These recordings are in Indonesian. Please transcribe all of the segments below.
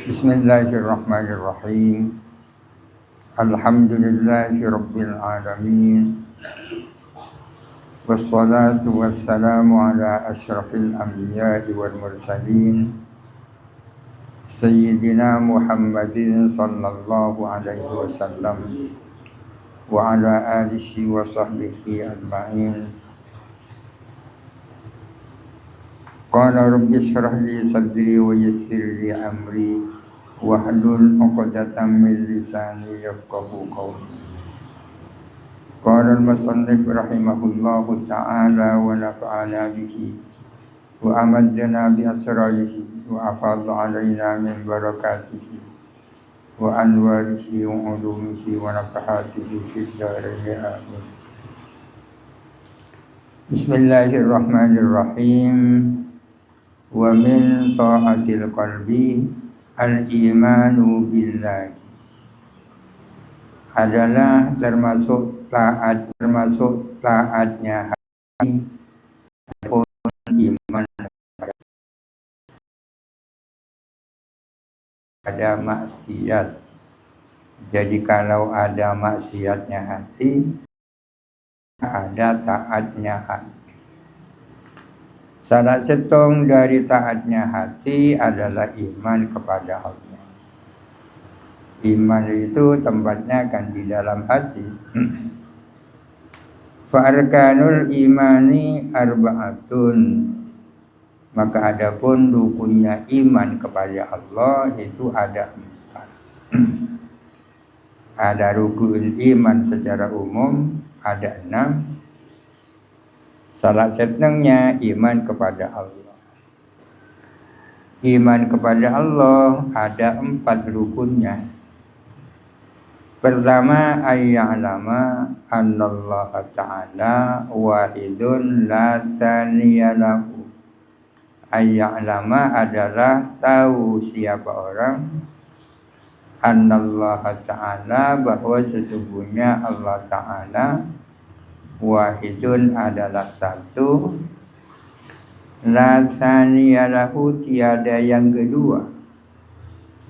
Bismillahirrahmanirrahim. Alhamdulillahi rabbil alamin. Wassalatu wassalamu ala asyrafil anbiya'i wal mursalin Sayyidina Muhammadin sallallahu alaihi wasallam wa ala alihi wa sahbihi ajma'in. Qala rabbi shrah li sadri wa yassir li amri wahlul 'uqdatam min lisani yafqahu qawli. Qala al-musannif rahimahullahu ta'ala wa nafa'ana bihi wa amadna bi asrarihi wa afadha 'alaina min barakatihi wa anwarihi wa 'ulumihi wa nafahatihi fid dharain amin. Bismillahirrahmanirrahim. Wa min ta'atil qalbi al-imanu billahi, adalah termasuk taatnya hati pun iman pada maksiat. Jadi kalau ada maksiatnya hati, ada taatnya hati. Salah setong dari taatnya hati adalah iman kepada Allah. Iman itu tempatnya kan di dalam hati. Fa'arkanul imani arba'atun. Maka adapun rukunnya iman kepada Allah itu ada 4. Ada rukun iman secara umum, ada 6. Salah satunya iman kepada Allah. Iman kepada Allah ada 4 rukunnya. Pertama, ayya'lama annallaha ta'ala wahidun la tsaniya lahu. Ayya'lama adalah tahu siapa orang, annallaha ta'ala bahwa sesungguhnya Allah Ta'ala wahidun adalah satu, la tsaniya lahu tiada yang kedua,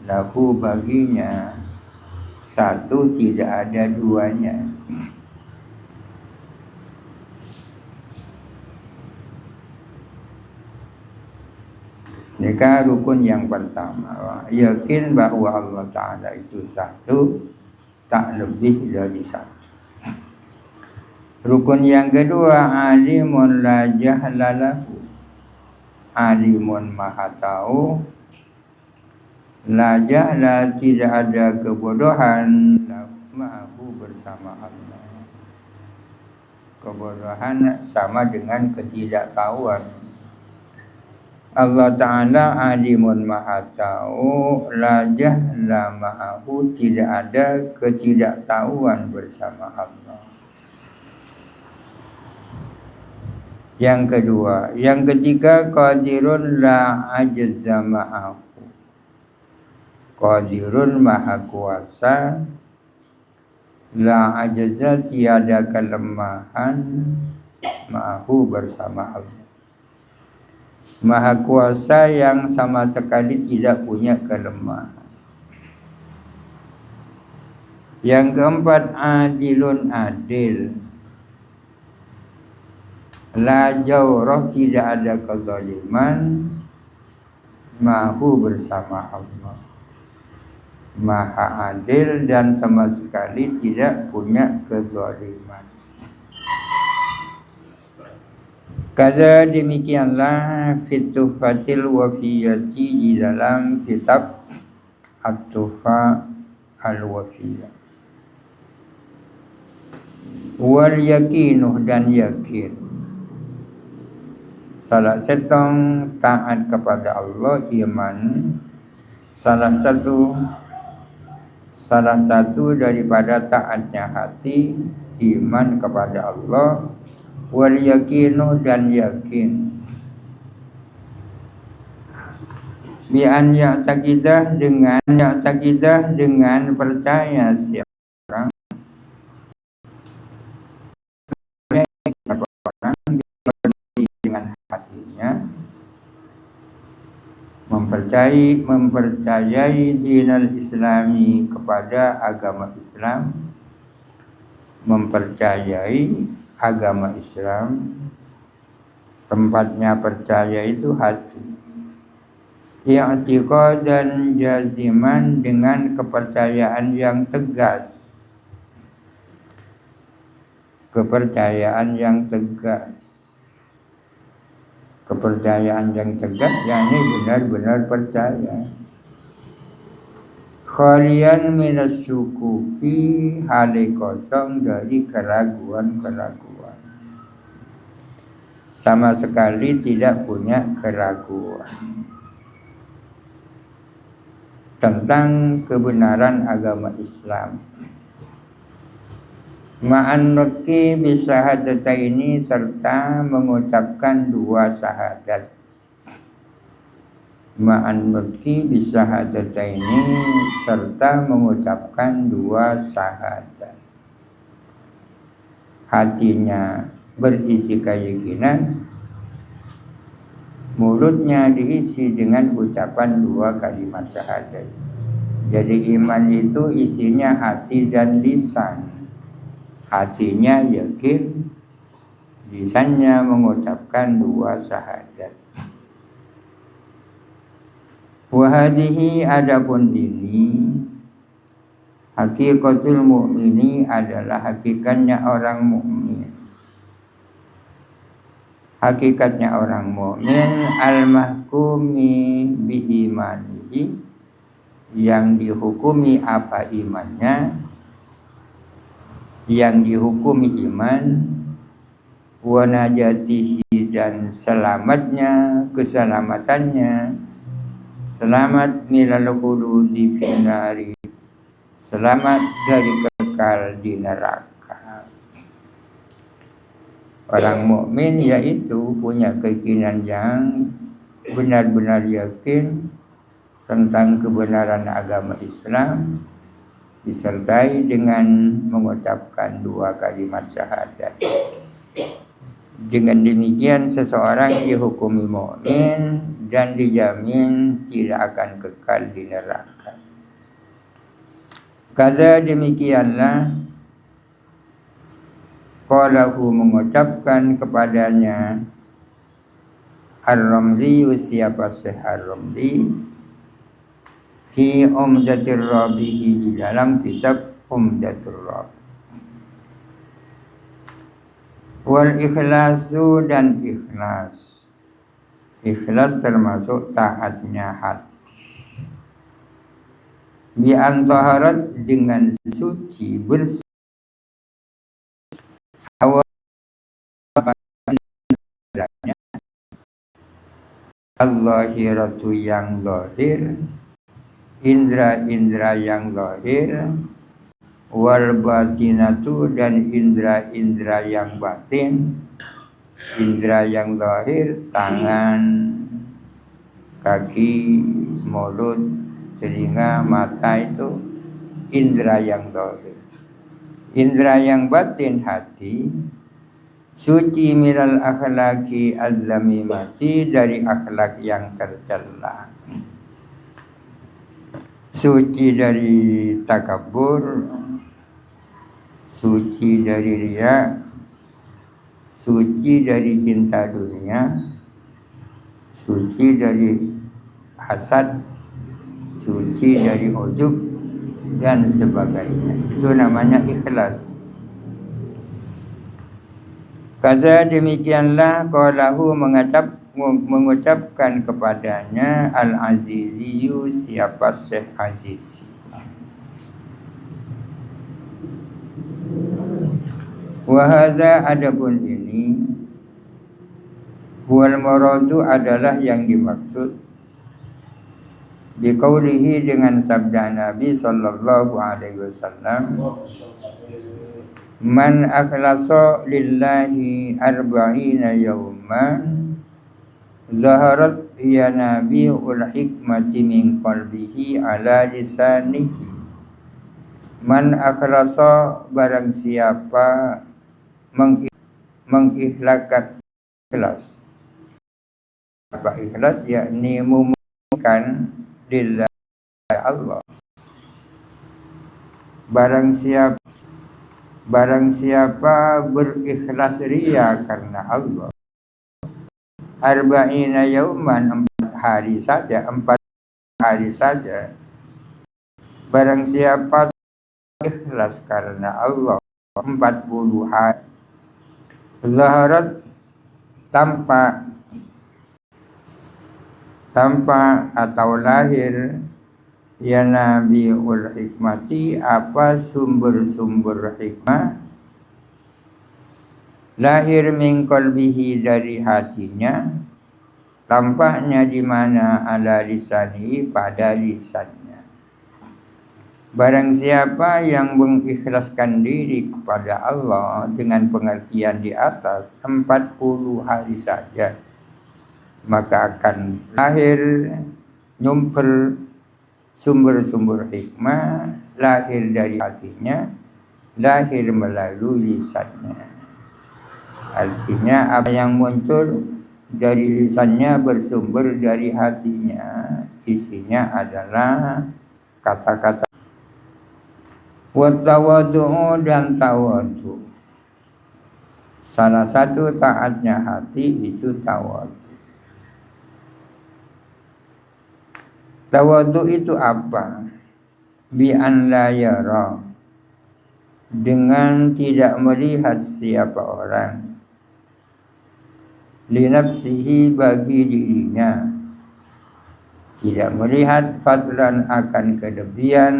lahu baginya, satu tidak ada duanya. Ini rukun yang pertama, yakin bahwa Allah Ta'ala itu satu, tak lebih dari satu. Rukun yang kedua, alimun la jahla lahu. Alimun maha tahu, la jahla tidak ada kebodohan, ma'ahu bersama Allah. Kebodohan sama dengan ketidaktahuan. Allah Ta'ala alimun maha tahu, la jahla ma'ahu tidak ada ketidaktahuan bersama Allah. Yang kedua, yang ketiga, qadirun la ajza ma'ahu. Qadirun maha kuasa, la ajza tiada kelemahan, ma'ahu bersama Allah. Maha kuasa yang sama sekali tidak punya kelemahan. Yang keempat, adilun adil, la jawrah tidak ada kezaliman, ma'ahu bersama Allah. Maha adil dan sama sekali tidak punya kezaliman. Kaza demikianlah fitufatil wafiyati di dalam kitab At-Tufa al-Wafiyah. Wal yakinuh dan yakin. Salah setong taat kepada Allah iman. Salah satu daripada taatnya hati iman kepada Allah. Wal yakinu dan yakin. Bi an ya'taqidah dengan percaya siapa orang dengan hatinya mempercayai dinal Islami kepada agama Islam, mempercayai agama Islam. Tempatnya percaya itu hati. I'tiqadan jaziman, dengan kepercayaan yang tegas. Kepercayaan yang tegas. Kepercayaan yang tegas, yakni benar-benar percaya. Khalian minas syukuki, hale kosong dari keraguan-keraguan. Sama sekali tidak punya keraguan tentang kebenaran agama Islam. Ma'an nutqi bisyahadataini, serta mengucapkan dua syahadat. Ma'an nutqi bisyahadataini, serta mengucapkan dua syahadat. Hatinya berisi keyakinan, mulutnya diisi dengan ucapan dua kalimat syahadat. Jadi iman itu isinya hati dan lisan. Hatinya yakin, lisannya mengucapkan dua syahadat. Wahadihi, adapun ini, hakikatul mu'mini, adalah hakikatnya orang mukmin. Hakikatnya orang mukmin, al-mahkumi bi imanihi, yang dihukumi apa imannya, yang dihukumi iman, wa najatihi, dan selamatnya, keselamatannya, selamat minal khuludi finari, selamat dari kekal di neraka. Orang mukmin yaitu punya keyakinan yang benar-benar yakin tentang kebenaran agama Islam, disertai dengan mengucapkan dua kalimat syahadat. Dengan demikian seseorang dihukumi mukmin dan dijamin tidak akan kekal di neraka. Kada demikianlah qalahu, mengucapkan kepadanya Ar-Ramli, siapa Syekh Ar-Ramli, fi Umdatir Rabihi, di dalam kitab Umdatur Rabi. Wal ikhlasu, dan ikhlas. Ikhlas termasuk taatnya hati. Bi antaharat, dengan suci, bersih, hawa al-lahiratu, yang lahir, indra-indra yang lahir, wal batinatu, dan indra-indra yang batin. Indra yang lahir, tangan, kaki, mulut, telinga, mata, itu indra yang lahir. Indra yang batin, hati, suci minal akhlaki az-zamimati, dari akhlak yang tercela. Suci dari takabur, suci dari riya, suci dari cinta dunia, suci dari hasad, suci dari ujub, dan sebagainya. Itu namanya ikhlas. Kata demikianlah qalahu, mengucapkan kepadanya Al-Aziziyu, siapa Syekh Azizi. Wahada, adapun ini, wal muradu, adalah yang dimaksud, biqaulihi, dengan sabda Nabi sallallahu alaihi wasallam, man akhlasa lillahi arba'ina yawman zaharat ya nabiul hikmati min qalbihi ala lisanihi. Man akhlasa, barang siapa mengikhlaskan ikhlas. Apa ikhlas? Yakni kan lillah Allah. Barang siapa berikhlas ria karena Allah, arba'ina yauman, 4 hari saja. Barang siapa ikhlas karena Allah 40 hari, zaharat, tampak atau lahir, ya nabiul hikmati, apa sumber-sumber hikmah, lahir min qalbihi, dari hatinya, tampaknya di mana, ala lisani, pada lisannya. Barang siapa yang mengikhlaskan diri kepada Allah dengan pengertian di atas 40 hari saja, maka akan lahir, nyumpel sumber-sumber hikmah, lahir dari hatinya, lahir melalui lisannya. Artinya apa yang muncul dari lisannya bersumber dari hatinya. Isinya adalah kata-kata wa tawadhu, dan tawadhu. Salah satu taatnya hati itu tawadhu. Tawadhu itu apa? Bi an la yara, dengan tidak melihat siapa orang, li nafsihi, bagi dirinya, tidak melihat fadlan, akan kelebihan,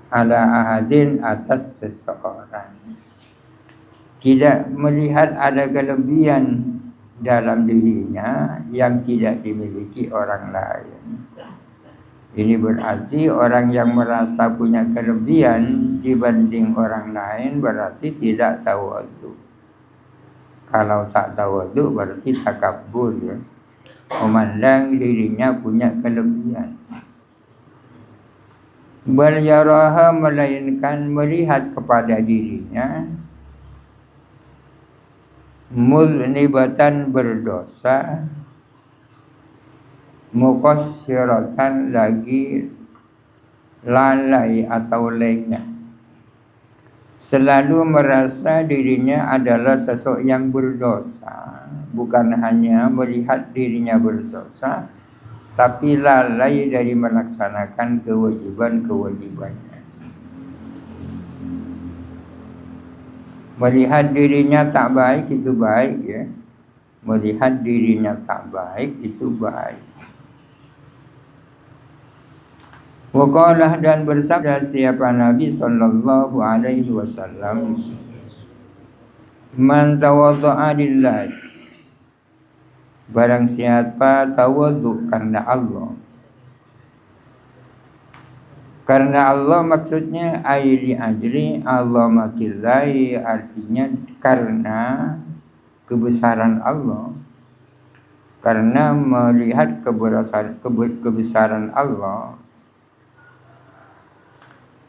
ala ahadin, atas seseorang, tidak melihat ada kelebihan dalam dirinya yang tidak dimiliki orang lain. Ini berarti orang yang merasa punya kelebihan dibanding orang lain berarti tidak tawadhu. Kalau tak tawadhu berarti takabbur, ya. Memandang dirinya punya kelebihan. Bal yaraha, melainkan melihat kepada dirinya, mudnibatan, berdosa, muqassiratan, lagi lalai atau lengah, selalu merasa dirinya adalah sosok yang berdosa. Bukan hanya melihat dirinya berdosa, tapi lalai dari melaksanakan kewajiban-kewajibannya. Melihat dirinya tak baik itu baik, ya. Melihat dirinya tak baik itu baik. Waqalah, dan bersabda siapa Nabi sallallahu alaihi wasallam, man tawadda'a lillah, barang siapa tawadhu karena Allah. Karena Allah maksudnya ayli ajli azamatillahi, artinya karena kebesaran Allah, karena melihat kebesaran Allah.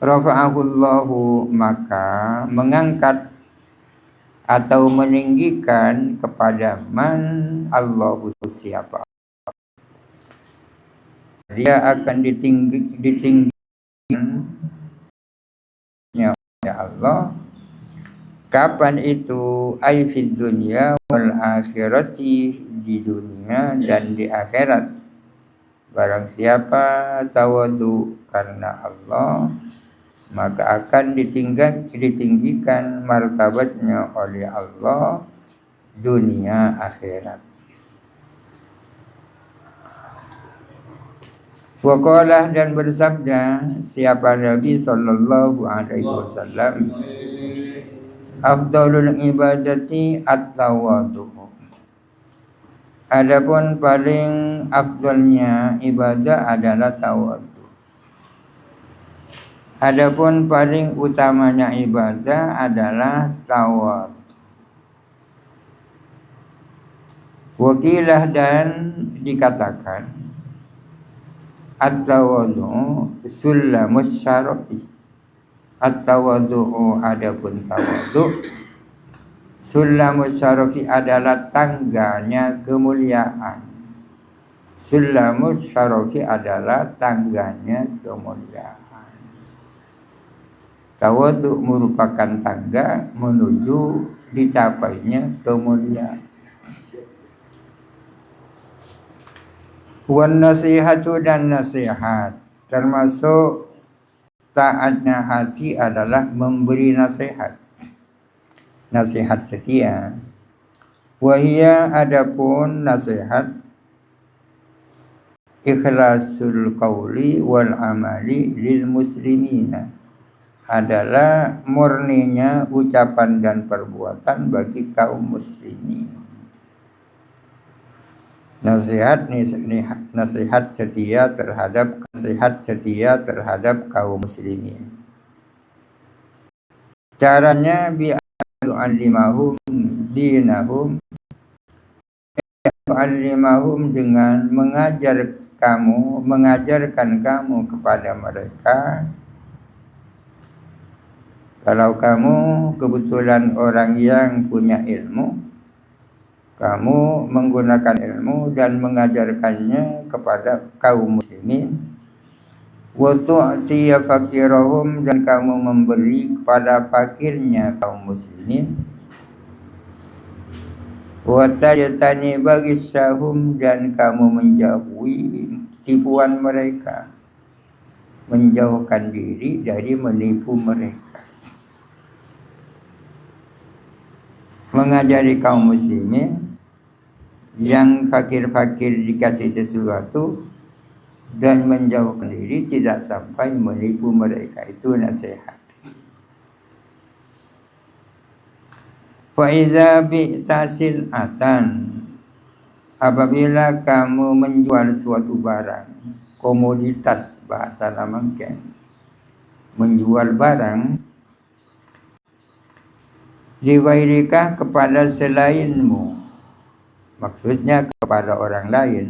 Rafa'ahullahu, maka mengangkat atau meninggikan kepada man Allahu, siapa dia akan ditinggikan ya Allah. Kapan itu? Ay fid dunya wal akhirati, di dunia dan di akhirat. Barang siapa tawadhu karena Allah, maka akan ditinggikan martabatnya oleh Allah dunia akhirat. Waqalah, dan bersabda siapa Nabi sallallahu alaihi wasallam, afdalul ibadati at-tawadhu, adapun paling afdalnya ibadah adalah tawadhu. Adapun paling utamanya ibadah adalah tawadhu. Wakilah, dan dikatakan at-tawadhu sulamus syarafi. At-tawadhu, adapun tawadhu, sulamus syarafi adalah tangganya kemuliaan. Sulamus syarafi adalah tangganya kemuliaan. Tawadhu merupakan tangga menuju dicapainya kemuliaan. Wan nasihatu dan nasihat, termasuk taatnya hati adalah memberi nasihat. Nasihat setia. Wahia adapun nasihat ikhlasul qauli wal amali lil muslimina, adalah murninya ucapan dan perbuatan bagi kaum muslimin. Nasihat setia terhadap kaum muslimin. Caranya bi'alimahum dinahum, alimahum dengan mengajarkan kamu kepada mereka. Kalau kamu kebetulan orang yang punya ilmu, kamu menggunakan ilmu dan mengajarkannya kepada kaum muslimin. Wa tu'tiya fakirahum, dan kamu memberi kepada fakirnya kaum muslimin. Wa tajtani bagisahum, dan kamu menjauhi tipuan mereka, menjauhkan diri dari menipu mereka. Mengajari kaum muslimin yang fakir-fakir dikasih sesuatu dan menjauhkan diri tidak sampai menipu mereka, itu nasihat. Faiza bi'tasil atan, apabila kamu menjual suatu barang, komoditas bahasa lamangken, menjual barang, dighairikah kepada selainmu, maksudnya kepada orang lain,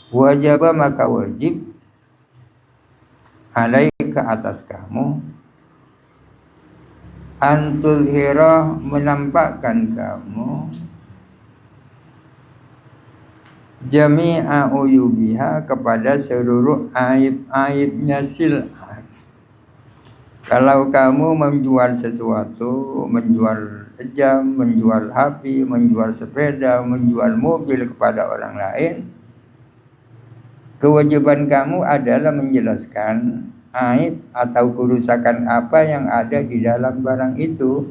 wajib maka wajib alaika atas kamu, antul hira menampakkan kamu, jami'a uyubiha kepada seluruh aib-aibnya sil'ah. Kalau kamu menjual sesuatu, menjual jam, menjual HP, menjual sepeda, menjual mobil kepada orang lain, kewajiban kamu adalah menjelaskan aib atau kerusakan apa yang ada di dalam barang itu.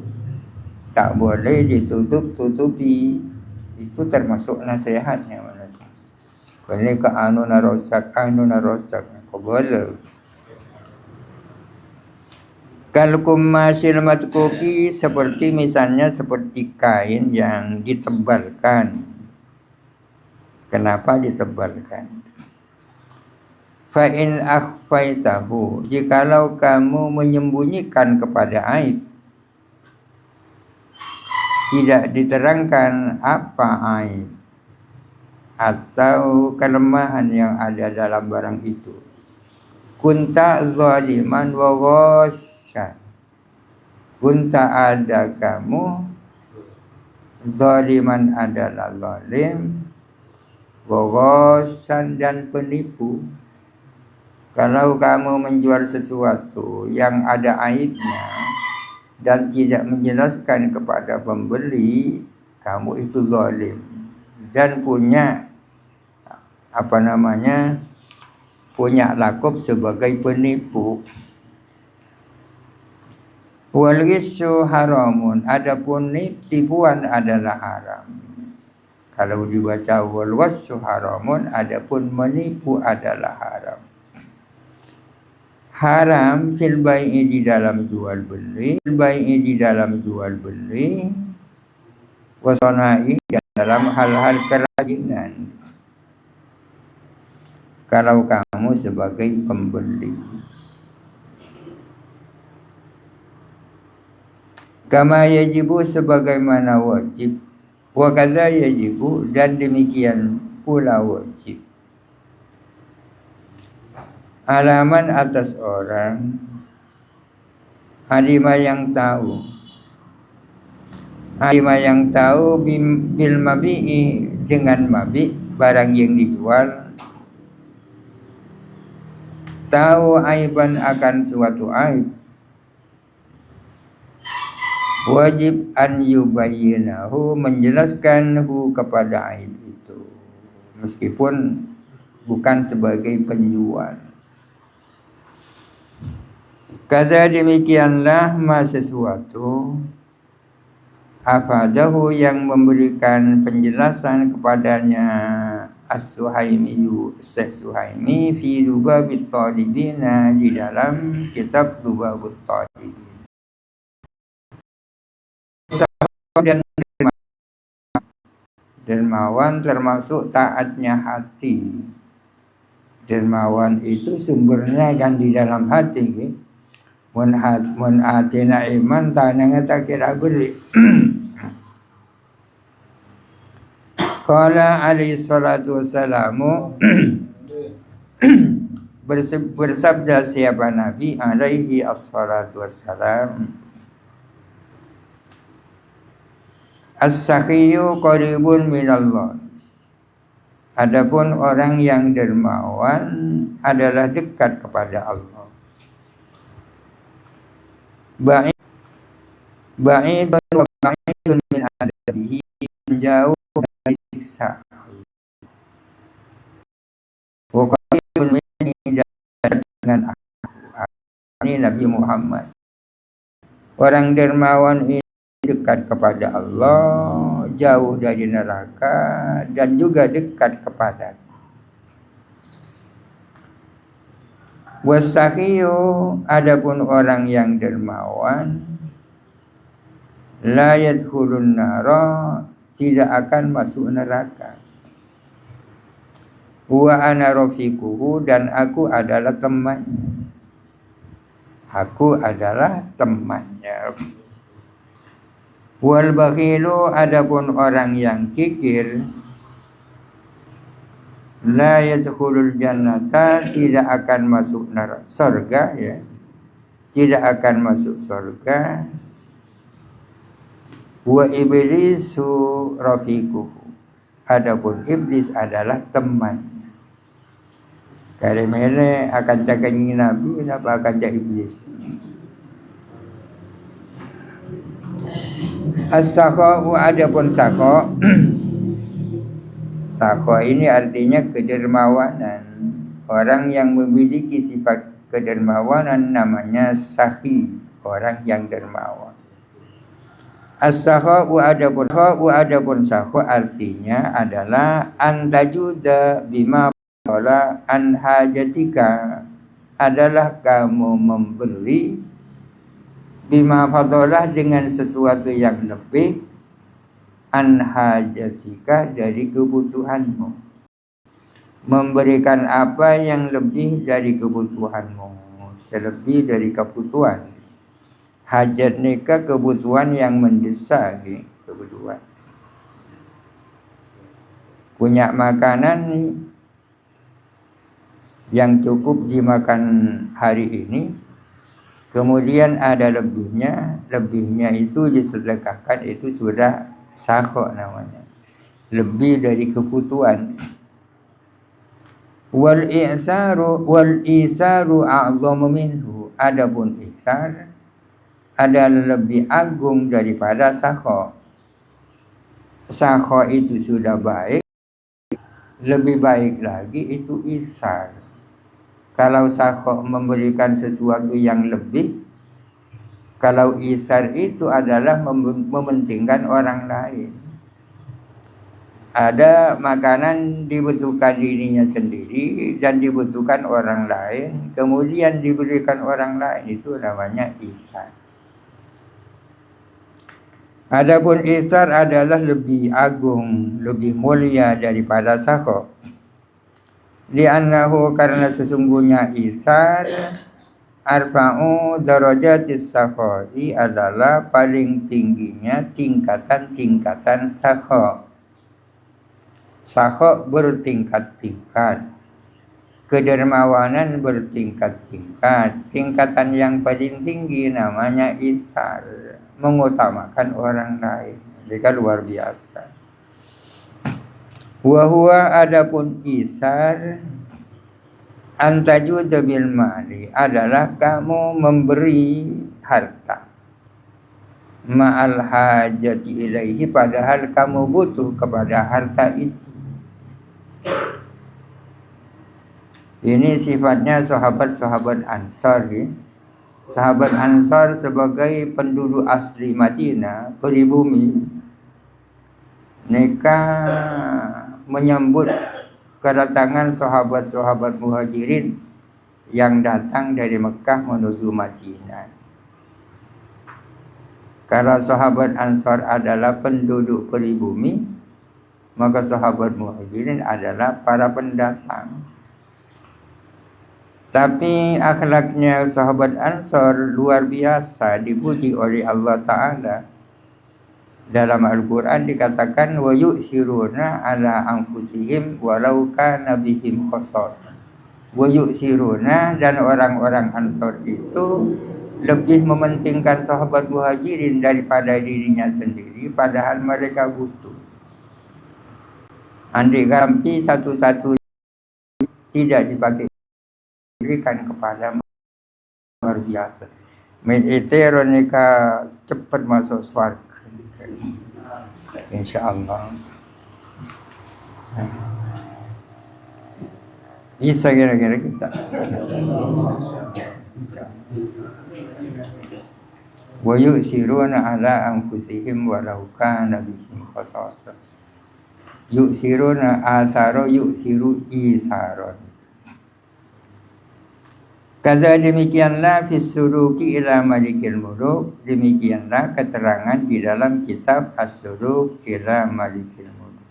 Tak boleh ditutup-tutupi. Itu termasuk nasihatnya. Boleh ke anu narosak, kau boleh. Kalau kumasil matkuki, seperti misalnya seperti kain yang ditebalkan. Kenapa ditebalkan? Fa'in akhfaitahu, jikalau kamu menyembunyikan kepada aib, tidak diterangkan apa aib atau kelemahan yang ada dalam barang itu, kunta zaliman wa ghasyan, kunta ada kamu, zaliman adalah zalim, wa ghasyan dan penipu. Kalau kamu menjual sesuatu yang ada aibnya dan tidak menjelaskan kepada pembeli, kamu itu zalim dan punya punya lakop sebagai penipu. Wal ghisyu haramun, adapun tipuan adalah haram. Kalau dibaca wal ghisyu haramun, adapun menipu adalah haram. Haram fil bai'i di dalam jual beli, wasana'i dalam hal-hal kerajinan. Kalau kamu sebagai pembeli, kama yajibu sebagaimana wajib, wa kadza yajibu dan demikian pula wajib, alaman atas orang, alima yang tahu bil mabi'i dengan mabi, barang yang dijual, tahu aiban akan suatu aib, wajib an yubayyinahu, menjelaskanhu kepada aib itu, meskipun bukan sebagai penjual. Kata demikianlah ma sesuatu afadahu yang memberikan penjelasan kepadanya As-Suhaimi, Syekh Suhaimi fi Lubabit Talibina, di dalam kitab Lubabut Talibin. Dan dermawan termasuk taatnya hati. Dermawan itu sumbernya kan di dalam hati, gitu. Mun atina iman tanang tak kira beri. Qala alaihi salatu wassalamu bersabda siapa Nabi alaihi assalatu wassalam, as-sakhiyu qaribun minallah. Adapun orang yang dermawan adalah dekat kepada Allah. Ba'idun wa ba'idun min adabihi, jauh dari siksa. Wa qaribun min dengan ini Nabi Muhammad. Orang dermawan itu dekat kepada Allah, jauh dari neraka, dan juga dekat kepada wasakhiyu. Adapun orang yang dermawan, la yadkhulun nara, tidak akan masuk neraka. Wa ana rafiquhu, dan aku adalah temannya. Aku adalah temannya. Wal bakhilu, adapun orang yang kikir, la yadkhulul jannata, tidak akan masuk surga, ya. Tidak akan masuk surga. Wa iblisu rafiquhu, adapun iblis adalah temannya. Karena akan jaga Nabi, kenapa akan jaga iblis? As-sakha'u, adapun sakha. Sakha ini artinya kedermawanan. Orang yang memiliki sifat kedermawanan namanya sakhi, orang yang dermawan. As-sakha'u adapun sakha artinya adalah antajuda bima qala an hajatika, adalah kamu memberi bima fadalah, dengan sesuatu yang lebih, an hajatika, dari kebutuhanmu. Memberikan apa yang lebih dari kebutuhanmu, selebih dari kebutuhan. Hajat nikah kebutuhan yang mendesak, kebutuhan. Punya makanan yang cukup dimakan hari ini, kemudian ada lebihnya itu disedekahkan, itu sudah sakha namanya, lebih dari kebutuhan. Wal isaru a'zamu minhu, adapun isar adalah lebih agung daripada sakha. Sakha itu sudah baik, lebih baik lagi itu isar. Kalau sakha memberikan sesuatu yang lebih, kalau isar itu adalah mementingkan orang lain. Ada makanan dibutuhkan dirinya sendiri dan dibutuhkan orang lain, kemudian diberikan orang lain, itu namanya isar. Adapun isar adalah lebih agung, lebih mulia daripada sakha. Li'annahu, karena sesungguhnya isar arfa'u darajatis sakhai, adalah paling tingginya tingkatan-tingkatan sakha. Sakha bertingkat-tingkat, kedermawanan bertingkat-tingkat. Tingkatan yang paling tinggi namanya isar, mengutamakan orang lain. Mereka luar biasa. Wa huwa adapun isar antajuda bil mali adalah kamu memberi harta ma'al hajati ilaihi padahal kamu butuh kepada harta itu. Ini sifatnya sahabat-sahabat Ansar ya. Sahabat Ansar sebagai penduduk asli Madinah, pribumi, mereka menyambut kedatangan sahabat-sahabat Muhajirin yang datang dari Mekah menuju Madinah. Karena sahabat Ansar adalah penduduk pribumi, maka sahabat Muhajirin adalah para pendatang. Tapi akhlaknya sahabat Ansar luar biasa, dipuji oleh Allah Ta'ala. Dalam Al-Quran dikatakan wa yu'siruna ala anfusihim walau kana bihim khasasah. Wa yu'siruna, dan orang-orang Ansar itu lebih mementingkan sahabat Muhajirin daripada dirinya sendiri, padahal mereka butuh. Andai gampi satu-satu tidak dipakai, berikan kepada luar biasa. Mediteronika cepat masuk surga, insyaallah. Bisa kira-kira kita. Wa yu'siruna ala anfusihim walau kana bihim khasasah. Yu'siruna asaro yu'siru isaron. Kaza demikianlah fis-suruki ila malikil muluk, demikianlah keterangan di dalam kitab As-Suruk ila malikil muluk.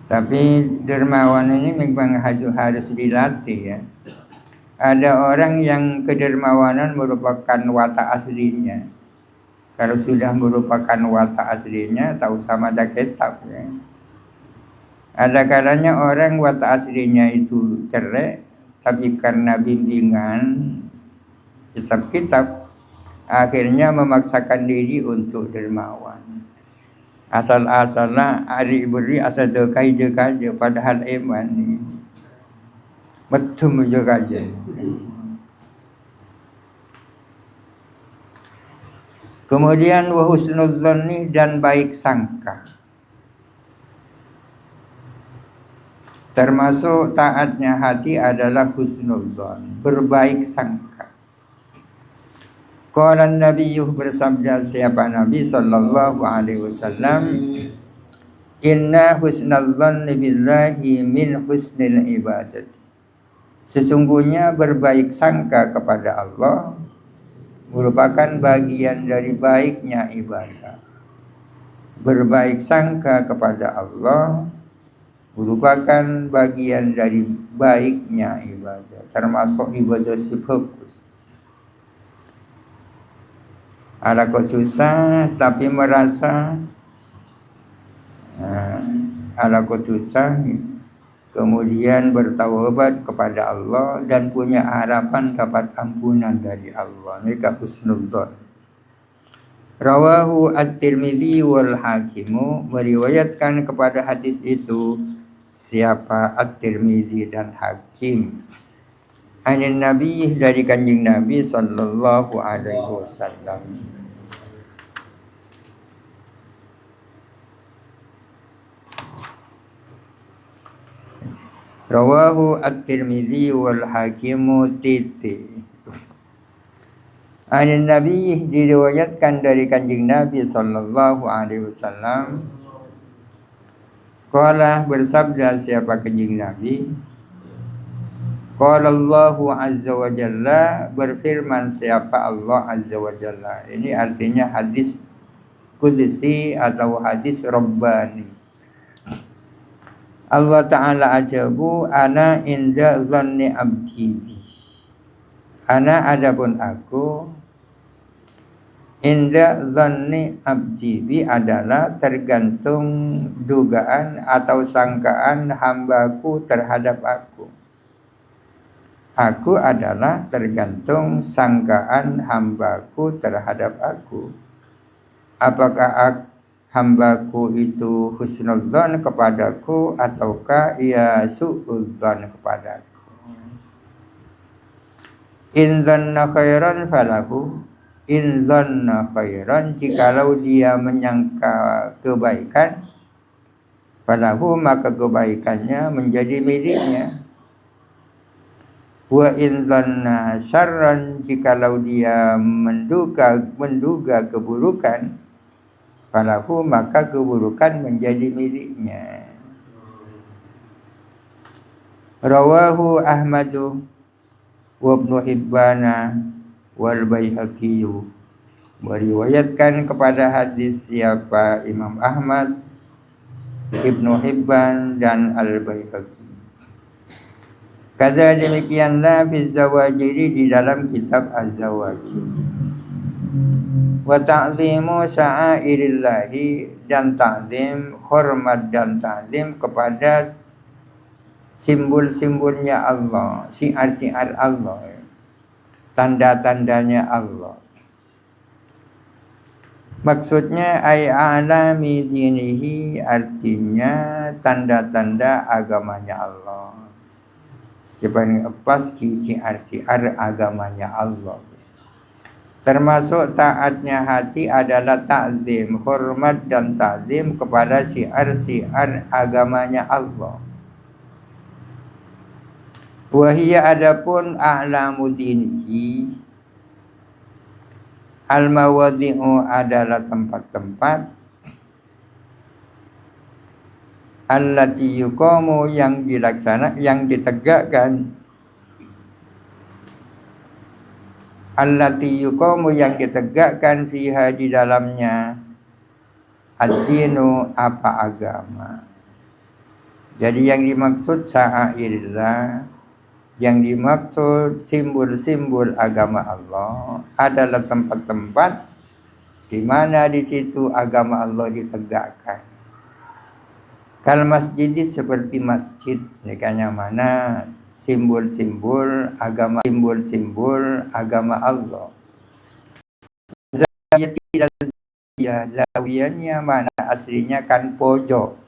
Tapi dermawan ini memang harus dilatih ya. Ada orang yang kedermawanan merupakan watak aslinya. Kalau sudah merupakan watak aslinya, tak usah baca kitab ya. Ada kalanya orang watak aslinya itu cerai, tapi karena bimbingan kitab-kitab, akhirnya memaksakan diri untuk dermawan. Asal-asalnya ari beri asal dekai je padahal iman ni. Betul je kaje. Kemudian wa husnul dzanni, dan baik sangka. Termasuk taatnya hati adalah husnul dzan, berbaik sangka. Qala Nabi, bersabda siapa Nabi sallallahu alaihi wasallam, inna husnul dzanni billahi min husnil ibadati. Sesungguhnya berbaik sangka kepada Allah merupakan bagian dari baiknya ibadah. Berbaik sangka kepada Allah merupakan bagian dari baiknya ibadah, termasuk ibadah fokus. Ada ketusah tapi merasa ada ketusah, kemudian bertaubat kepada Allah dan punya harapan dapat ampunan dari Allah. Ini husnul dzan. Rawahu At-Tirmidzi wal Hakimu, meriwayatkan kepada hadis itu siapa At-Tirmidzi dan Hakim. Anin Nabi, dari kanjeng Nabi sallallahu alaihi wasallam. Rawahu At-Tirmidzi wal Hakimu titi. Anin Nabi, diriwayatkan dari kanjeng Nabi sallallahu alaihi wasallam. Qala, bersabda siapa kanjeng Nabi. Qala Allahu azza wa jalla, berfirman siapa Allah azza wa jalla. Ini artinya hadis qudsi atau hadis rabbani. Allah Ta'ala ajabu, ana inda zanni abdi. Ana adapun aku, inda zanni abdi bi adalah tergantung dugaan atau sangkaan hambaku terhadap aku. Aku adalah tergantung sangkaan hambaku terhadap aku. Apakah hambaku itu husnudzon kepadaku ataukah ia suudzon kepadaku. In dzanna khairan falahu, in dzanna khairan, jikalau dia menyangka kebaikan, falahu maka kebaikannya menjadi miliknya. Wa in dzanna syarran, jikalau dia menduga keburukan, falahu maka keburukan menjadi miliknya. Rawahu Ahmadu wa Ibnu Hibbana wal Baihaqi. Meriwayatkan kepada hadis siapa? Imam Ahmad, Ibnu Hibban dan Al-Baihaqi. Kata demikianlah fi Zawajiri, di dalam kitab Az-Zawajir. Wa ta'zimu sya'airillahi, dan ta'zim, hormat dan ta'zim kepada simbol-simbolnya Allah, syiar-syiar Allah, tanda-tandanya Allah. Maksudnya alami dinihi, artinya tanda-tanda agamanya Allah. Sebenarnya pasti syiar-syiar agamanya Allah. Termasuk taatnya hati adalah ta'zim, hormat dan ta'zim kepada syiar-syiar agamanya Allah. Wahia adapun a'lamu dinihi, al-mawadi'u adalah tempat-tempat, allati yuqamu, yang dilaksana, yang ditegakkan, allati yuqamu, yang ditegakkan, fiha, di dalamnya, ad-dinu, apa agama. Jadi yang dimaksud sya'airillah, yang dimaksud simbol-simbol agama Allah adalah tempat-tempat di mana di situ agama Allah ditegakkan. Kal masjid, seperti masjid, nikahnya mana simbol-simbol agama, simbol-simbol agama Allah. Zawiyahnya mana aslinya kan pojok.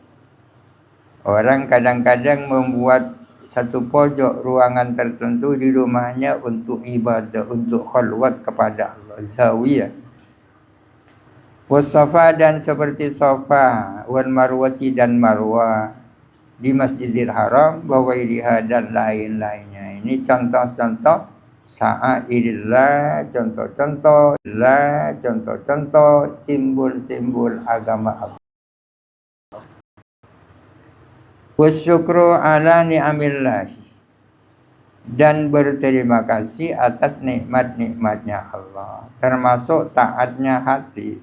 Orang kadang-kadang membuat satu pojok ruangan tertentu di rumahnya untuk ibadah, untuk khalwat kepada Allah, zawiyah. Wasafa, dan seperti Safa, wan Marwati, dan Marwah, di Masjidil Haram, wa ghairiha, dan lain-lainnya. Ini contoh-contoh sya'airillah, contoh-contoh simbol-simbol agama Allah. Wasyukru ala ni'amillahi, dan berterima kasih atas nikmat-nikmatnya Allah, termasuk taatnya hati.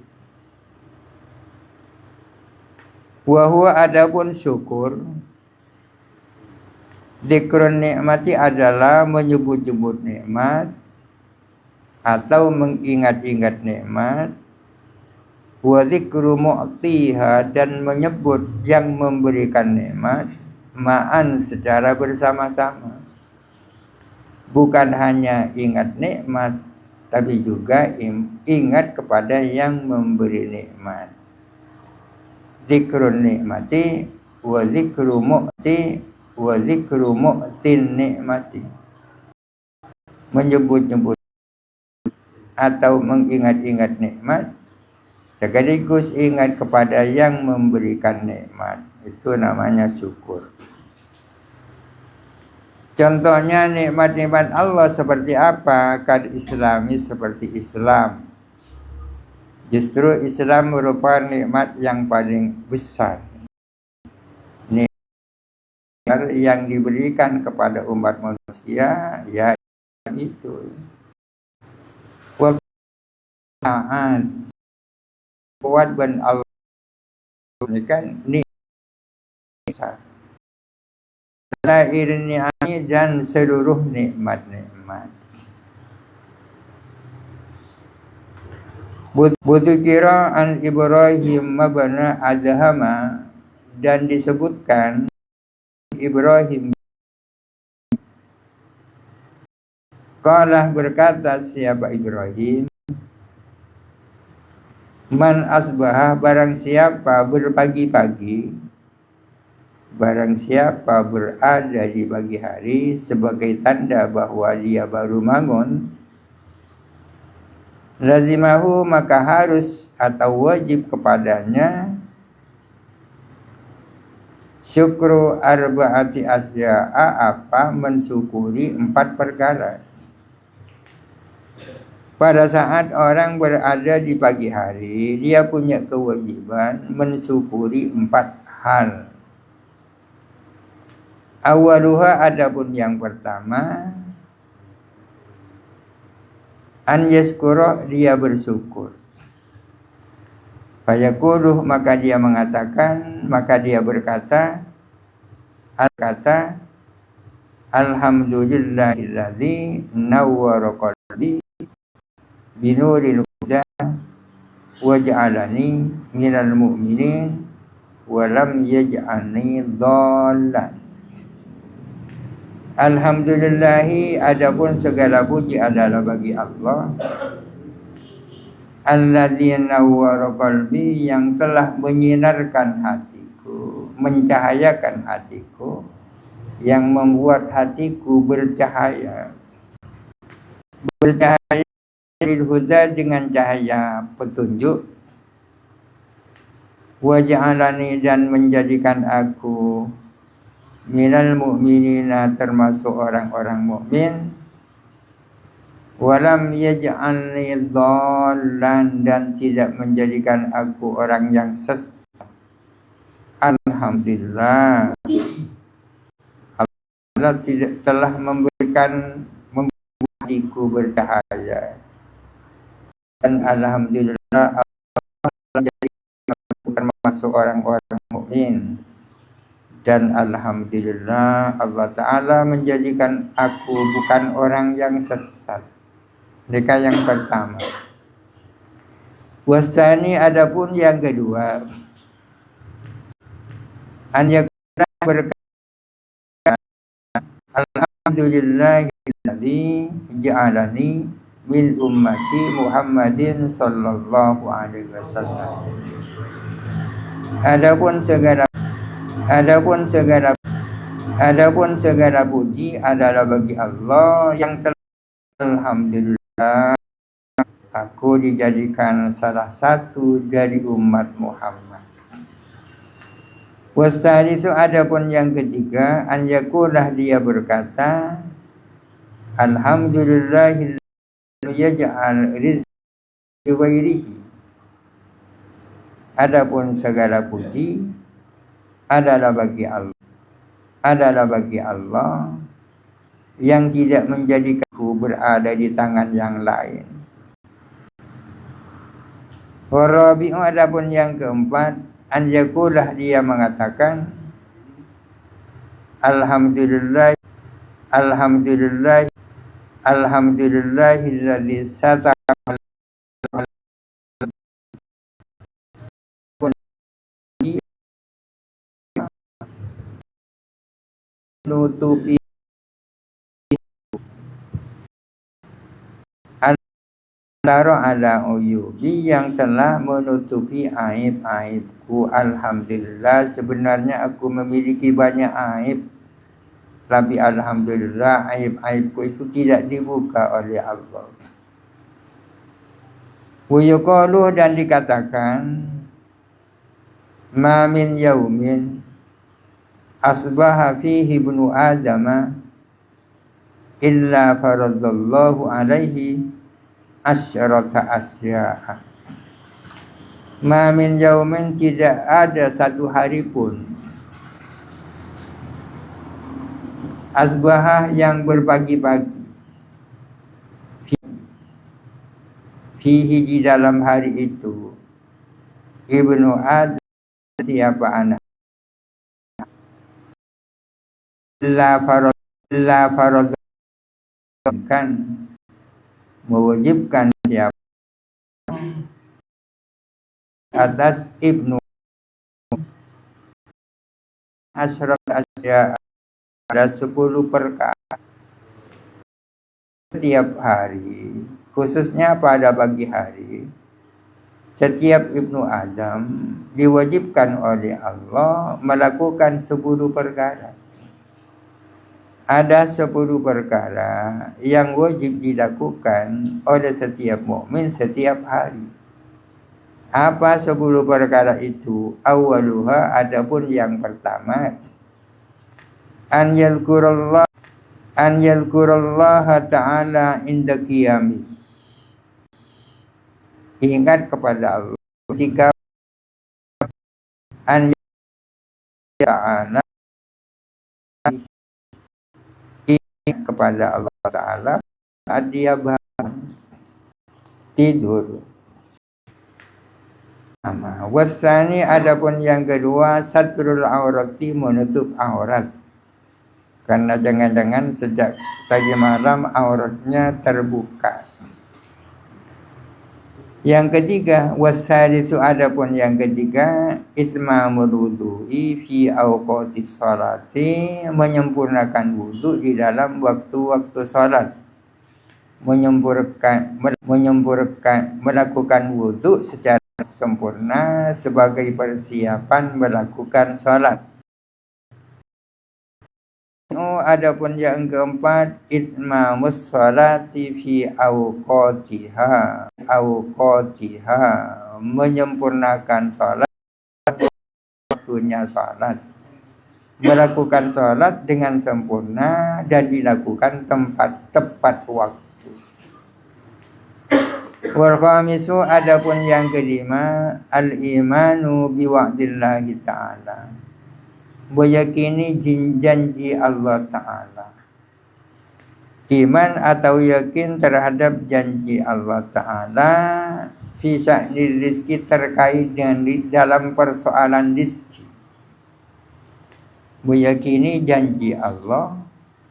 Wa huwa, adapun syukur, dzikrun nikmati adalah menyebut-nyebut nikmat atau mengingat-ingat nikmat. Wa dzikru mu'tiha, dan menyebut yang memberikan nikmat, ma'an, secara bersama-sama. Bukan hanya ingat nikmat, tapi juga ingat kepada yang memberi nikmat. Dzikrun nikmati wa dzikru mu'ti wa dzikru mu'tin nikmati. Menyebut-nyebut atau mengingat-ingat nikmat, sekaligus ingat kepada yang memberikan nikmat. Itu namanya syukur. Contohnya nikmat-nikmat Allah seperti apa? Kad islami, seperti Islam. Justru Islam merupakan nikmat yang paling besar, nikmat yang diberikan kepada umat manusia, ya itu. Wa ta'at, kuat ben Allah, ini kan nikmat. Sair ni'ami, dan seluruh nikmat-nikmat. Budzikira an Ibrahim mabana adhama, dan disebutkan Ibrahim. Qalah, berkata siapa Ibrahim, Man asbaha, barang siapa berpagi-pagi, barang siapa berada di pagi hari sebagai tanda bahwa dia baru bangun, lazimahu, maka harus atau wajib kepadanya syukru arba'ati asya'a, apa mensyukuri 4 perkara. Pada saat orang berada di pagi hari, dia punya kewajiban mensyukuri 4 hal. Awaluha, adapun yang pertama, an yaskura, dia bersyukur. Fayaquluh, maka dia mengatakan, maka dia berkata, alhamdulillahilladzi nawwara qalbi binuril huda wa ja'alani minal mu'minin wa lam yaj'alni dhallan. Alhamdulillahi, adapun segala puji adalah bagi Allah, alladzi nawwara qalbi, yang telah menyinarkan hatiku, mencahayakan hatiku, yang membuat hatiku bercahaya lil huda, dengan cahaya petunjuk, wa ja'alani, dan menjadikan aku minal mu'minina, termasuk orang-orang mukmin, walam yaj'alni dhallan, dan tidak menjadikan aku orang yang sesat. Alhamdulillah, Allah tidak telah membuat hatiku bercahaya, dan alhamdulillah Allah menjadikan aku termasuk orang-orang mukmin, dan alhamdulillah Allah Ta'ala menjadikan aku bukan orang yang sesat. Mereka yang pertama. Wasani, adapun yang kedua, an yakuna, berkata, alhamdulillahilladzi ja'alani min ummati Muhammadin sallallahu alaihi wasallam. Adapun segala puji adalah bagi Allah yang telah, alhamdulillah, aku dijadikan salah satu dari umat Muhammad. Wasalisu, adapun yang ketiga, an yakulah, dia berkata, alhamdulillahilladzi yaj'al rizqa ghairihi. Adapun segala puji adalah bagi Allah yang tidak menjadikanku berada di tangan yang lain. Warabi'u, adapun yang keempat, an yakulah, dia mengatakan, alhamdulillahilladzi satara nutupi ala uyubi, yang telah menutupi aib-aibku. Alhamdulillah, sebenarnya aku memiliki banyak aib, tapi alhamdulillah aib-aibku itu tidak dibuka oleh Allah. Wa yuqalu, dan dikatakan, ma min yaumin asbaha fihi ibnu adama illa faradallahu alaihi asyarata asya'a. Ma min yaumin, tidak ada satu hari pun, asbahah, yang berpagi-pagi, fihi, di dalam hari itu, ibnu adam, siapa anak, la farad, kan mewajibkan siapa atas ibnu asyarat asya, ada 10 perkara setiap hari, khususnya pada pagi hari, Setiap ibnu Adam diwajibkan oleh Allah melakukan 10 perkara. Ada 10 perkara yang wajib dilakukan oleh setiap mukmin setiap hari. Apa 10 perkara itu? Awaluha, adapun yang pertama, an yadhkurallaha ta'ala inda qiyamih. Ingat kepada Allah jika an ta'ala, ingat kepada Allah Ta'ala saat dia bangun tidur. Wasani, adapun yang kedua, satrul aurati, menutup aurat. Karena jangan-jangan sejak tadi malam auratnya terbuka. Yang ketiga, wasalisu, adapun yang ketiga, ismamul wudu'i fi awqatis sholati, menyempurnakan wudu di dalam waktu-waktu salat. Melakukan wudu secara sempurna sebagai persiapan melakukan salat. Adapun yang keempat, itmamus sholati fi awqatiha, menyempurnakan salat waktunya salat. Melakukan salat dengan sempurna dan dilakukan tepat waktu. Wal khamisu, adapun yang kelima, al imanu bi wa'dillahi ta'ala, meyakini janji Allah Ta'ala. Iman atau yakin terhadap janji Allah Ta'ala fi sya'nil rizki, terkait dengan dalam persoalan rizki. Meyakini janji Allah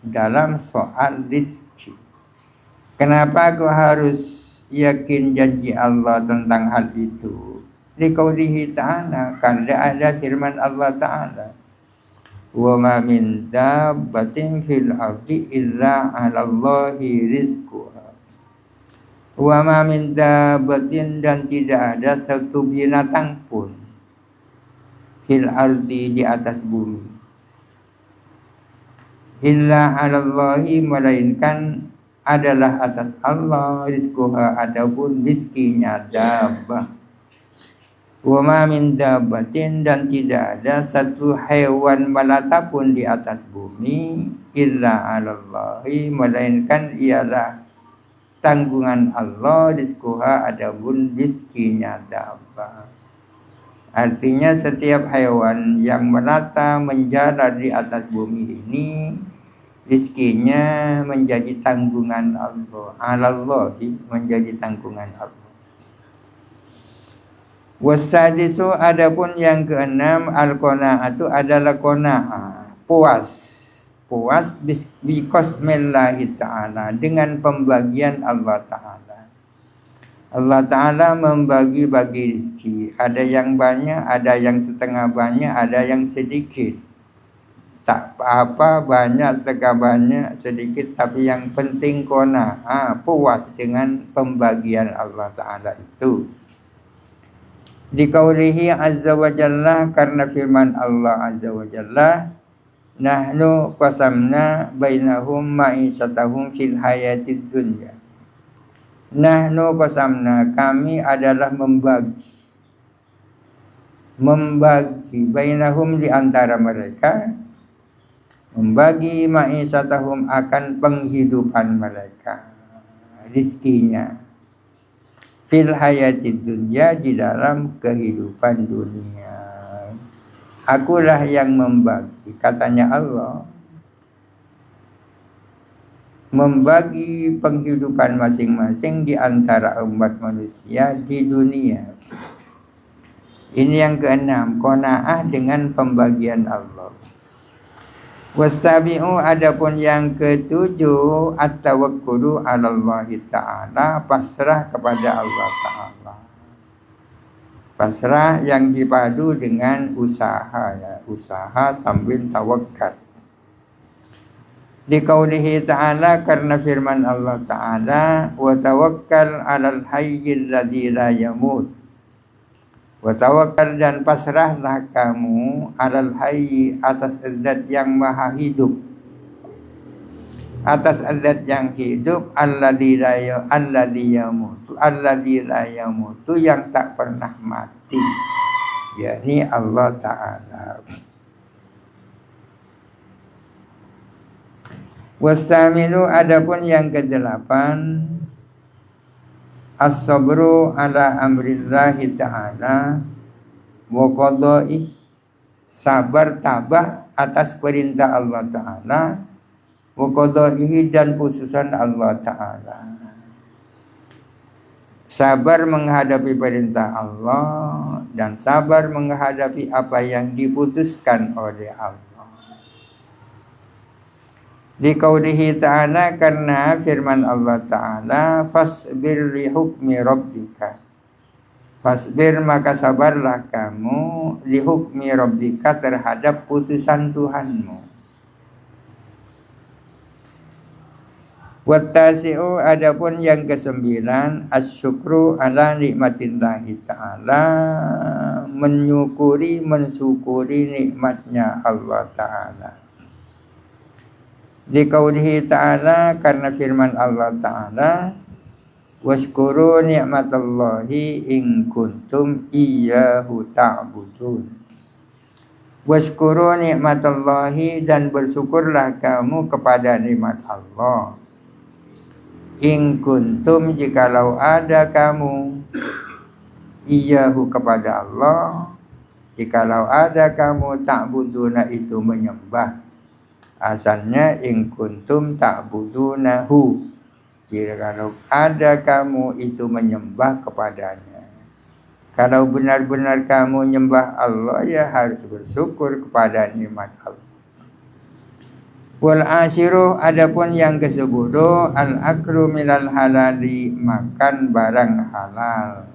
dalam soal rizki. Kenapa aku harus yakin janji Allah tentang hal itu? Liqaulihi ta'ala, karena ada firman Allah Ta'ala, wa ma min dabbatin fil ardi illa 'alallahi rizquha. Wa ma min dabbatin, dan tidak ada satu binatang pun, fil ardi, di atas bumi, illa 'alallahi, melainkan adalah atas Allah, rizquha, adapun rizkinya dabbah. Wa ma min dabbatin, dan tidak ada satu hewan melata pun di atas bumi, illa 'alallahi, melainkan ialah tanggungan Allah, rizquha, adapun rizkinya dabbah. Artinya setiap hewan yang melata menjalar di atas bumi ini, rizkinya menjadi tanggungan Allah, 'alallahi, menjadi tanggungan Allah. Wasadisu, adapun yang keenam, al-qanaatu, adalah qanaah, puas biqasmillahi ta'ala, dengan pembagian Allah Ta'ala. Allah Ta'ala membagi-bagi rizki, ada yang banyak, ada yang setengah banyak, ada yang sedikit. Tak apa-apa, banyak banyak, sedikit, tapi yang penting qanaah, puas dengan pembagian Allah Ta'ala itu. Diqaulihi azza wa jalla, karena firman Allah azza wa jalla, nahnu qasamna bainahum ma'isyatahum fil hayatid dunya. Nahnu qasamna, kami adalah membagi bainahum, di antara mereka, membagi ma'isyatahum, akan penghidupan mereka, rizkinya, fil hayatid dunya, di dalam kehidupan dunia. Akulah yang membagi, katanya Allah, membagi penghidupan masing-masing di antara umat manusia di dunia. Ini yang keenam, qanaah dengan pembagian Allah. Wasabi'u, adapun yang ketujuh, at-tawakkulu 'alallahi ta'ala, pasrah kepada Allah Ta'ala. Pasrah yang dipadu dengan usaha, ya, usaha sambil tawakal. Diqaulihi ta'ala, karena firman Allah Ta'ala, wa tawakkal 'alal hayyil ladzi la yamut, Wa tawakkal dan pasrahlah kamu alal hayy atas zat yang maha hidup, atas zat yang hidup, alladzi la yamutu yang tak pernah mati, yakni Allah Ta'ala. Wasamilu adapun yang kedelapan, as-sabru ala amrillahi ta'ala wa qada'i, sabar tabah atas perintah Allah Ta'ala, wa qada'ihi dan putusan Allah Ta'ala. Sabar menghadapi perintah Allah dan sabar menghadapi apa yang diputuskan oleh Allah. Liqaulihi ta'ala, karena firman Allah Ta'ala, fasbir li hukmi rabbika, fasbir maka sabarlah kamu, li hukmi rabbika terhadap putusan Tuhanmu. Wattasi'u adapun yang kesembilan, asyukru ala nikmatillahi ta'ala, mensyukuri nikmatnya Allah Ta'ala. Liqaulihi ta'ala, karena firman Allah Ta'ala, waskuru ni'matallahi in kuntum iyyahu ta'budun. Waskuru ni'matallahi dan bersyukurlah kamu kepada nikmat Allah. In kuntum jikalau ada kamu, iyyahu kepada Allah, jikalau ada kamu, ta'buduna itu menyembah. Asalnya in kuntum ta'budunahu, jikalau ada kamu itu menyembah kepadanya. Kalau benar-benar kamu menyembah Allah, ya harus bersyukur kepada nikmat Allah. Wal ashiru adapun yang ke-10, al aklu minal halali, makan barang halal.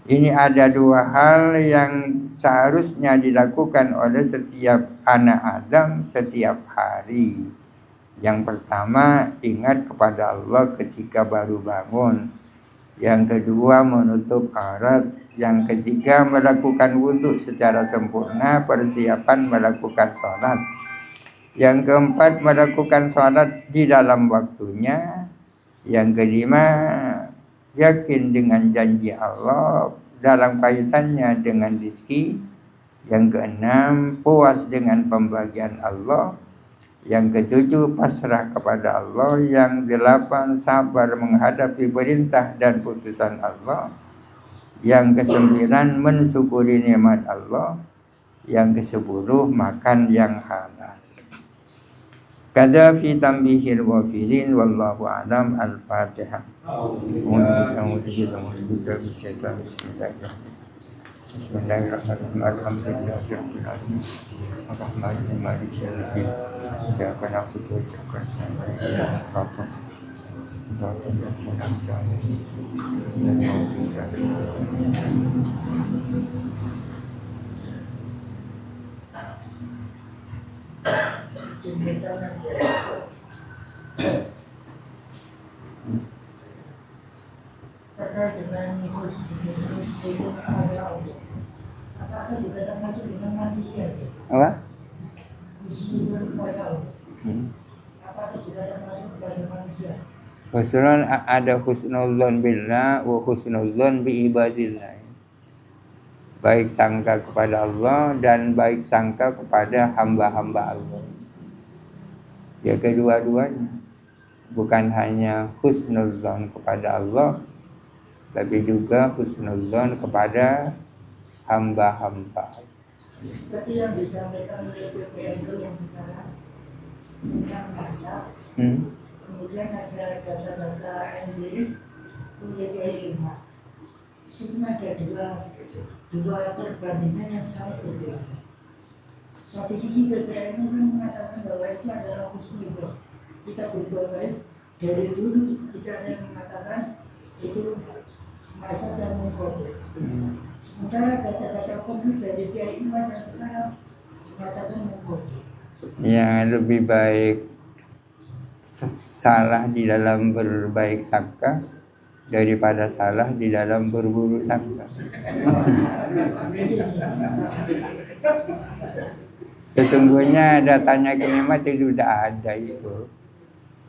Ini ada dua hal yang seharusnya dilakukan oleh setiap anak Adam setiap hari. Yang pertama, ingat kepada Allah ketika baru bangun. Yang kedua, menutup aurat. Yang ketiga, melakukan wudhu secara sempurna, persiapan melakukan sholat. Yang keempat, melakukan sholat di dalam waktunya. Yang kelima, yakin dengan janji Allah dalam kaitannya dengan rezeki. Yang keenam, puas dengan pembagian Allah. Yang ketujuh, pasrah kepada Allah. Yang delapan, sabar menghadapi perintah dan putusan Allah. Yang kesembilan, mensyukuri nikmat Allah. Yang ke-10, makan yang halal. Kadza fi tanbihil ghafilin, wallahu a'lam. Al-Fatihah. Bismillahirrahmanirrahim. Alhamdulillahirabbil alamin. Arrahmanir rahim. Maliki yaumiddin. Iyyaka na'budu wa iyyaka nasta'in. Ihdinas siratal terkait dengan husnul kepada Allah, apakah juga termasuk dengan manusia? Apa? Husnul kepada Allah, apakah juga termasuk kepada manusia? Husnul, ada husnullon billah wa husnullon bi ibadillah. Baik sangka kepada Allah dan baik sangka kepada hamba-hamba Allah. Ya, kedua-duanya. Bukan hanya husnullon kepada Allah, tapi juga husnullon kepada hamba-hamba. Seperti yang disampaikan oleh PPN yang sekarang tentang masa, kemudian ada data-data empirik menjadi 5. Sebenarnya ada dua perbandingan yang sangat berbeda. Satu sisi PPN kan mengatakan bahwa itu adalah husnul. Kita berbuat baik dari dulu, tidak ada yang mengatakan itu masa dan mengkotor. Sementara data-data komplit dari PRI yang sekarang mengatakan mengkotor. Yang lebih baik salah di dalam berbaik sangka daripada salah di dalam berburuk sangka. Sesungguhnya datanya nikmat itu sudah ada itu.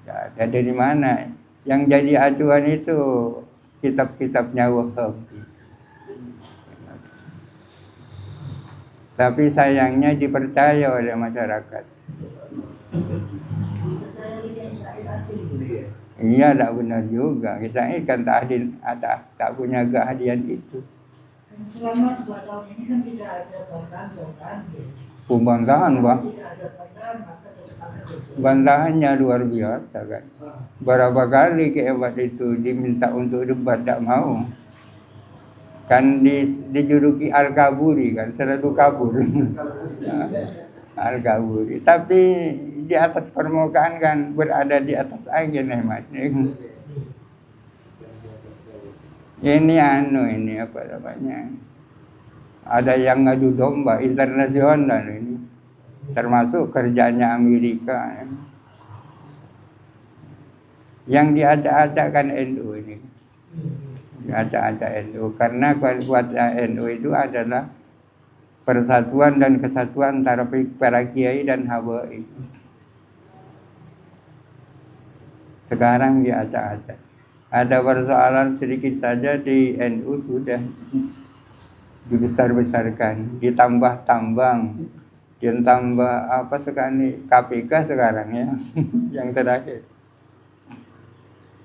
Tidak ada dari mana? Yang jadi acuan itu kitab-kitabnya Wahabi. Tapi sayangnya dipercaya oleh masyarakat. Iya, tak benar juga. Kita ini kan tak punya keahlian itu. Selama 2 tahun ini kan tidak ada bantahan kan? Bantahan, Bang. Tidak ada bantahan, maka tetap akan Bantahannya luar biasa kan. Berapa kali kehebat itu diminta untuk debat, tak mau. Kan dijuluki Al-Kaburi kan, selalu kabur. Al-Kaburi. Tapi di atas permukaan kan berada di atas air nikmatnya. Ini apa namanya? Ada yang ngadu domba internasional ini. Termasuk kerjanya Amerika. Yang diacak-acakkan NU ini. Diacak-acak NU karena kuatnya NU itu adalah persatuan dan kesatuan antara para kiai dan habaib. Sekarang diacak-acak. Ada persoalan sedikit saja di NU sudah dibesar-besarkan, ditambah tambang, ditambah apa sekarang KPK sekarang ya, yang terakhir.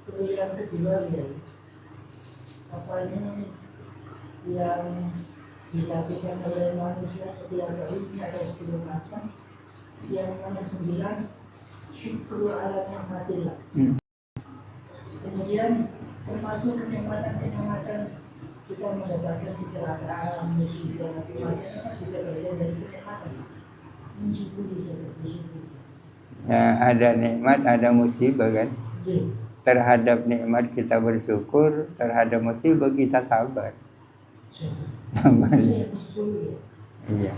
Terus yang kedua ya, apa ini yang dilakukan oleh manusia setiap hari ini ada 10 macam, yang nomor 9 syukur ala nikmatillah. Kemudian termasuk kenikmatan-kenikmatan kita mendapatkan kecelakaan, musibah, kematian juga bagian dari kenikmatan. Syukur syukur. Ya, ada nikmat, ada musibah kan. Iya. Terhadap nikmat kita bersyukur, terhadap musibah kita sabar. Iya.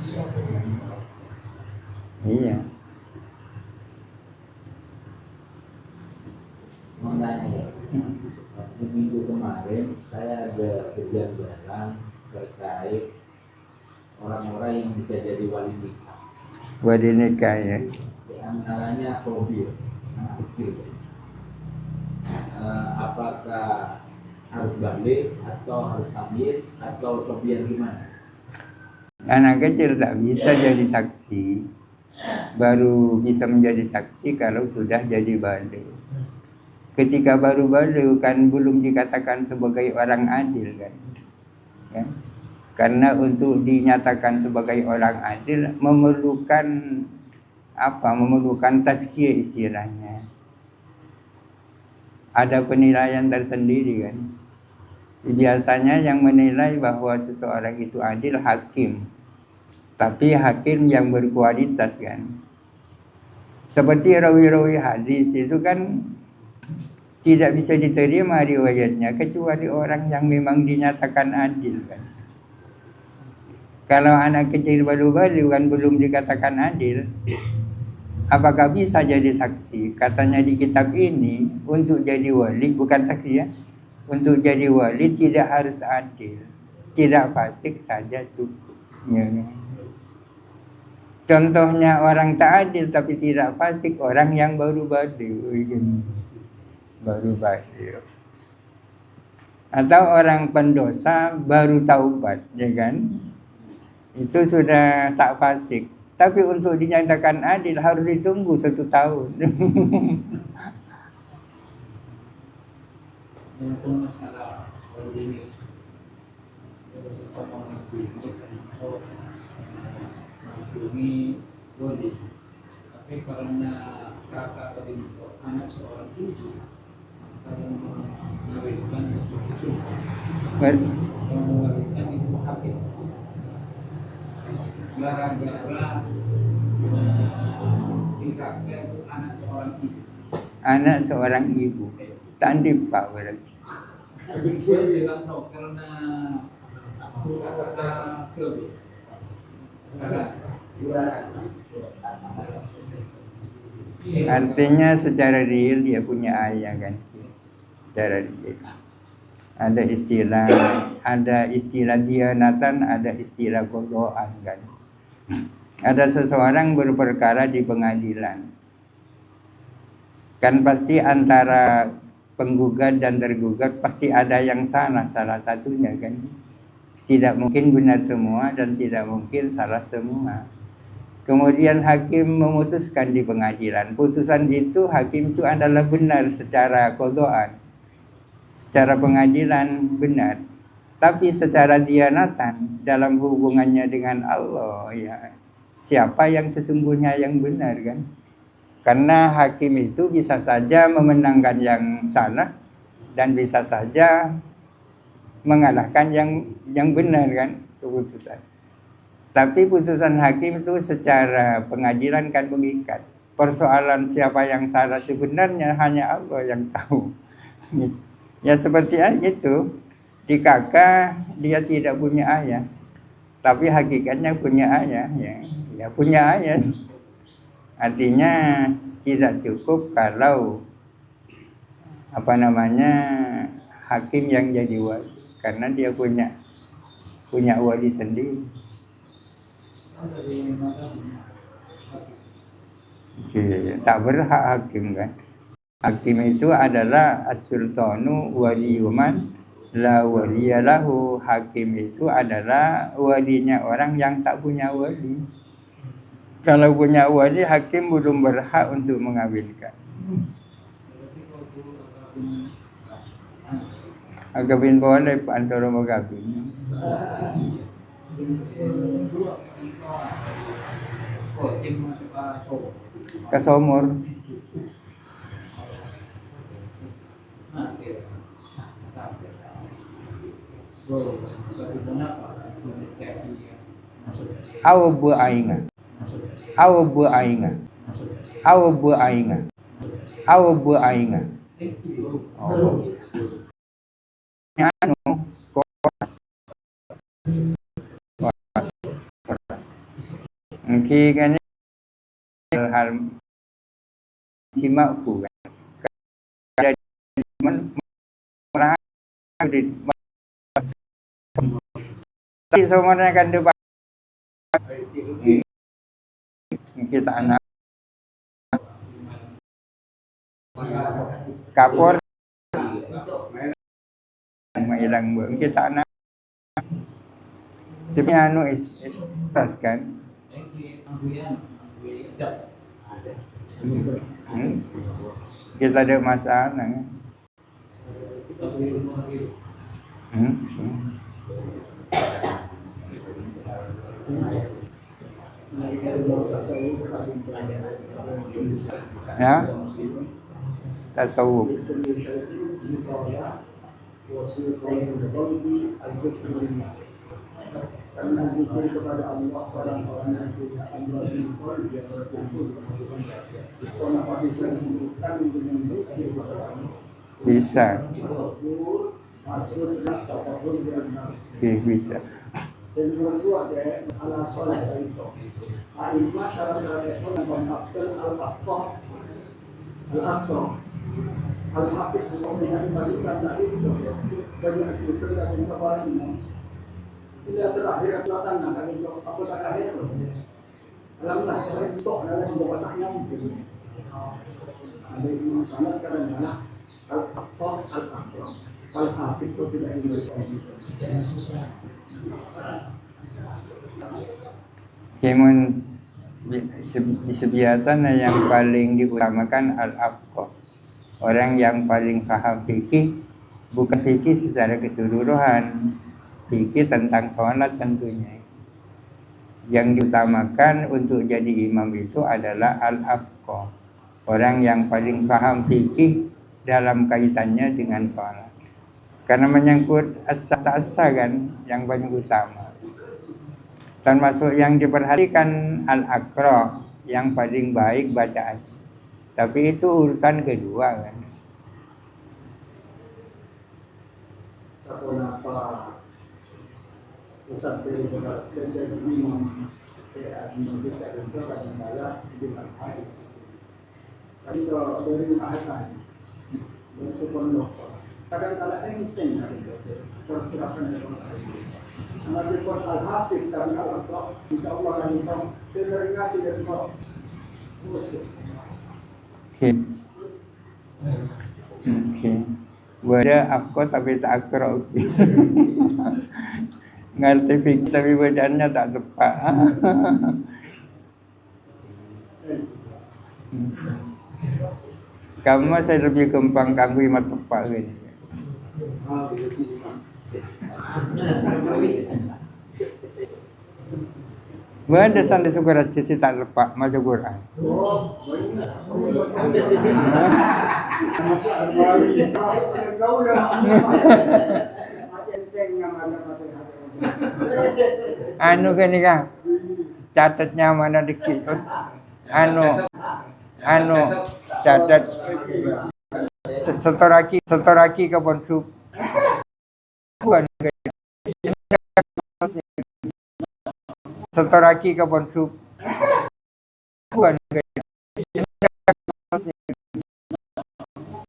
Iya. Mau nanya, minggu kemarin saya ada kejadian terkait orang-orang yang bisa jadi wali nikah. Wali nikah ya. Di antaranya sobir, anak kecil. Apakah harus balik atau harus tamyiz atau sobir gimana? Anak kecil tak bisa jadi saksi. Baru bisa menjadi saksi kalau sudah jadi balik. Ketika baru balik kan belum dikatakan sebagai orang adil kan. Ya. Karena untuk dinyatakan sebagai orang adil memerlukan apa? Memerlukan tazkiyah istilahnya. Ada penilaian tersendiri kan. Biasanya yang menilai bahwa seseorang itu adil hakim. Tapi hakim yang berkualitas kan. Seperti rawi-rawi hadis itu kan tidak bisa diterima riwayatnya kecuali orang yang memang dinyatakan adil kan. Kalau anak kecil baru-baru kan belum dikatakan adil, apakah bisa jadi saksi? Katanya di kitab ini untuk jadi wali, bukan saksi ya, untuk jadi wali tidak harus adil, tidak fasik saja cukup. Ya. Contohnya orang tak adil tapi tidak fasik, orang yang baru-baru. Baru balik. Atau orang pendosa baru taubat, ya kan? Itu sudah tak fasik. Tapi untuk dinyatakan adil harus ditunggu 1 tahun. Yang masalah baru ini, menghubungi boleh, tapi karena kakak tadi anak seorang ibu mengawinkan itu suka, mengawinkan itu hakim. Gara-gara tingkatnya itu anak seorang ibu. Anak seorang ibu. Tandip Pak berarti. Saya bilang tahu karena klub. Artinya secara real dia punya ayah kan. Secara real. ada istilah dianatan, ada istilah qadaan kan. Ada seseorang berperkara di pengadilan, kan pasti antara penggugat dan tergugat pasti ada yang salah satunya kan. Tidak mungkin benar semua dan tidak mungkin salah semua. Kemudian hakim memutuskan di pengadilan, putusan itu hakim itu adalah benar secara qadaan, secara pengadilan benar. Tapi secara dianatan dalam hubungannya dengan Allah, ya siapa yang sesungguhnya yang benar kan? Karena hakim itu bisa saja memenangkan yang salah dan bisa saja mengalahkan yang benar kan keputusan. Tapi putusan hakim itu secara pengadilan kan mengikat. Persoalan siapa yang salah sebenarnya hanya Allah yang tahu. Ya seperti itu. Di kakak dia tidak punya ayah, tapi hakikatnya punya ayah, ya punya ayah. Artinya tidak cukup kalau hakim yang jadi wali, karena dia punya wali sendiri. Tak berhak hakim kan. Hakim itu adalah as-sultanu waliyuman la waliyalahu. Hakim itu adalah walinya orang yang tak punya wali. Kalau punya wali, hakim belum berhak untuk mengawinkan. Agawin boleh Pak Antara magawin. Kasomor. Aw bu'ainga. Oh. Mungkin kan hal simak bukan. Ada tapi semuanya kan depan kita anak kapor hilang bang kita anak sebenarnya ikhlas kan. Kita ada masalah kan? Ya, tasawuf. Karena zikir kepada Allah orang-orang yang punya Allah dia berkumpul. Kenapa bisa disebutkan dengan zikir kepada Allah? Bisa. Maksudnya apapun benar. Bisa. Sebelum itu ada masalah sholat itu. Alimah syarat-syarat itu yang mengaftar al-afqah al-afqah al-hafid dengan dimasukkan tadi itu banyak itu dari kepala imam. Ini terakhir selatan akan itu apa terakhir itu. Alhamdulillah selain itu dalam bahasanya mungkin. Ada imam sanad kadang-kadang al-afqah al-afqah al-hafid itu tidak dimasukkan. Kemun sebiasanya yang paling diutamakan al-afqah, orang yang paling paham fikih, bukan fikih secara keseluruhan, fikih tentang sholat tentunya. Yang diutamakan untuk jadi imam itu adalah al-afqah, orang yang paling paham fikih dalam kaitannya dengan sholat. Karena menyangkut asa kan yang paling utama. Termasuk yang diperhatikan al-aqra, yang paling baik bacaan. Tapi itu urutan kedua kan. Kenapa Ustaz dari sebab terjadi imam asing bisa juga kadang-kadang dimanfaatkan. Tapi kalau dari ahad dan sepenuh kadang-kadang enteng surat-surat Nabi pun al-hafid kami al-aqra insyaallah kami tahu sebenarnya tidak tahu muslim. Okey. Okey. Wada aku tapi tak akrab. Ngerti fikih tapi bacaannya tak tepat. Kamu saya lebih kembang kamu yang tepat kan. Ada sampai surat cici tak lepak maca Quran. Oh, banyak. Masuk al-Bari, masuk al-Gaulah. Macam enteng nama Anu kan ni kan. Catatnya mana dikit. Anu catat setoraki ke bonsu. Bukan setoraki ke bonsu. Bukan